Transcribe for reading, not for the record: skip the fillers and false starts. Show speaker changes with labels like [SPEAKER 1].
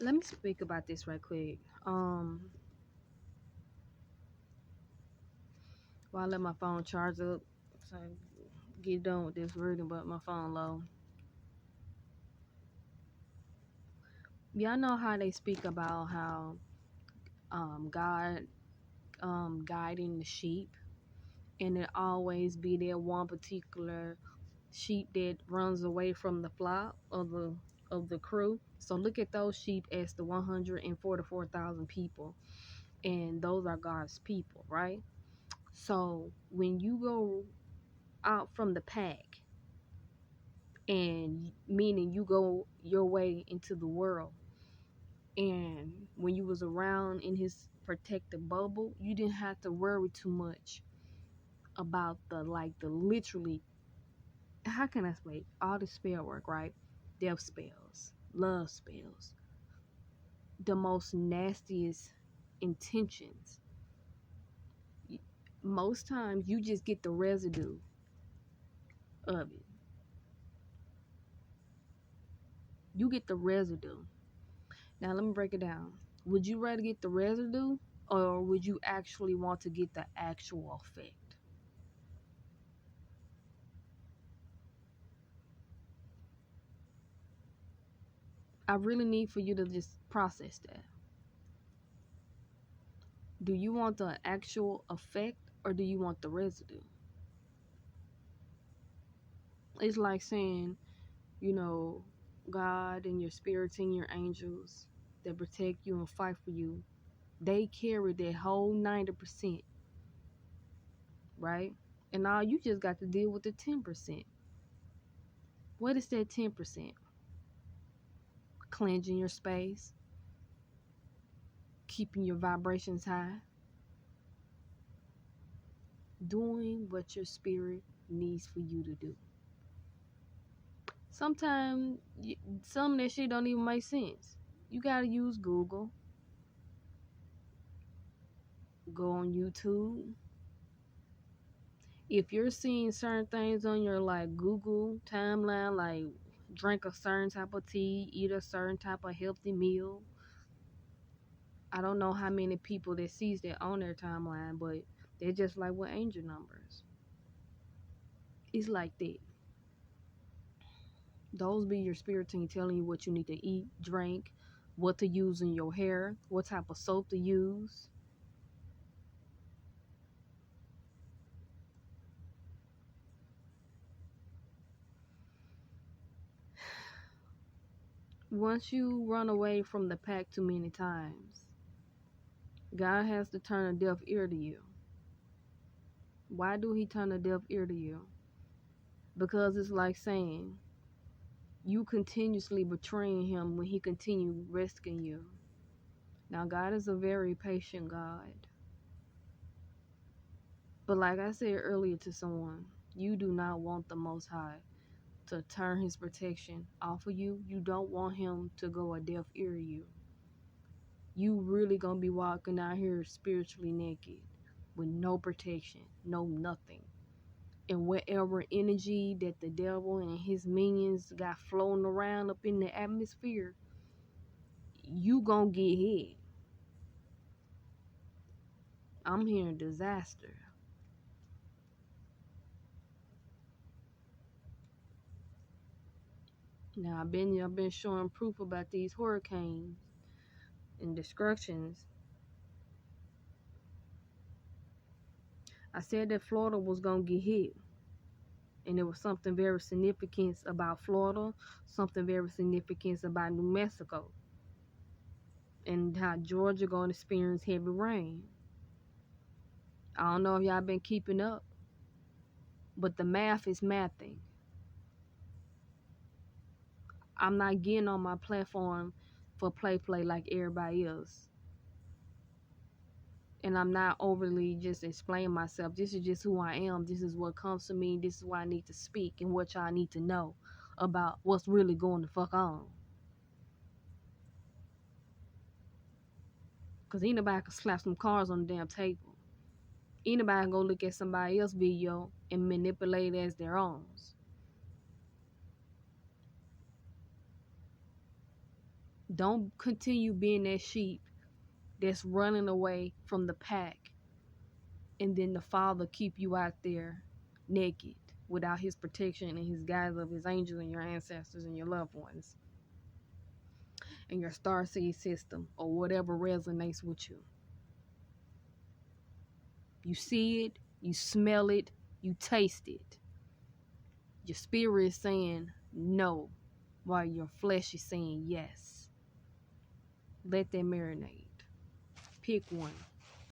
[SPEAKER 1] Let me speak about this right quick. While I let my phone charge up, so I get done with this reading, but my phone low. Y'all know how they speak about how God guiding the sheep, and it always be that one particular sheep that runs away from the flock of the crew. So look at those sheep as the 144,000 people, and those are God's people, right? So when you go out from the pack, and meaning you go your way into the world, and when you was around in his protective bubble, you didn't have to worry too much about the literally, how can I explain all the spell work, right? Death spells, love spells, the most nastiest intentions. Most times you just get the residue of it. You get the residue. Now let me break it down. Would you rather get the residue, or would you actually want to get the actual effect? I really need for you to just process that. Do you want the actual effect, or do you want the residue? It's like saying, you know, God and your spirits and your angels that protect you and fight for you, they carry that whole 90%, right? And all you just got to deal with the 10%. What is that 10%? Cleansing your space, keeping your vibrations high, doing what your spirit needs for you to do. Sometimes some of that shit don't even make sense. You gotta use Google, go on YouTube. If you're seeing certain things on your like Google timeline, like drink a certain type of tea, eat a certain type of healthy meal. I don't know how many people that sees that on their timeline, but they're just like with angel numbers. It's like that. Those be your spirit team telling you what you need to eat, drink, what to use in your hair, what type of soap to use. Once you run away from the pack too many times, God has to turn a deaf ear to you. Why do he turn a deaf ear to you? Because it's like saying you continuously betraying him when he continue rescuing you. Now God is a very patient God. But like I said earlier to someone, you do not want the Most High to turn his protection off of you. You don't want him to go a deaf ear to you. You really gonna be walking out here spiritually naked with no protection, no nothing. And whatever energy that the devil and his minions got floating around up in the atmosphere, you gonna get hit. I'm hearing disaster. Now I've been showing proof about these hurricanes and destructions. I said that Florida was gonna get hit, and there was something very significant about Florida, something very significant about New Mexico, and how Georgia gonna experience heavy rain. I don't know if y'all been keeping up, but the math is mathing. I'm not getting on my platform for play like everybody else. And I'm not overly just explaining myself. This is just who I am. This is what comes to me. This is why I need to speak and what y'all need to know about what's really going the fuck on. Because anybody can slap some cards on the damn table. Anybody can go look at somebody else's video and manipulate it as their own. Don't continue being that sheep that's running away from the pack, and then the Father keep you out there naked without his protection and his guidance of his angels and your ancestors and your loved ones and your starseed system or whatever resonates with you. You see it, you smell it, you taste it. Your spirit is saying no, while your flesh is saying yes. Let that marinate. Pick one.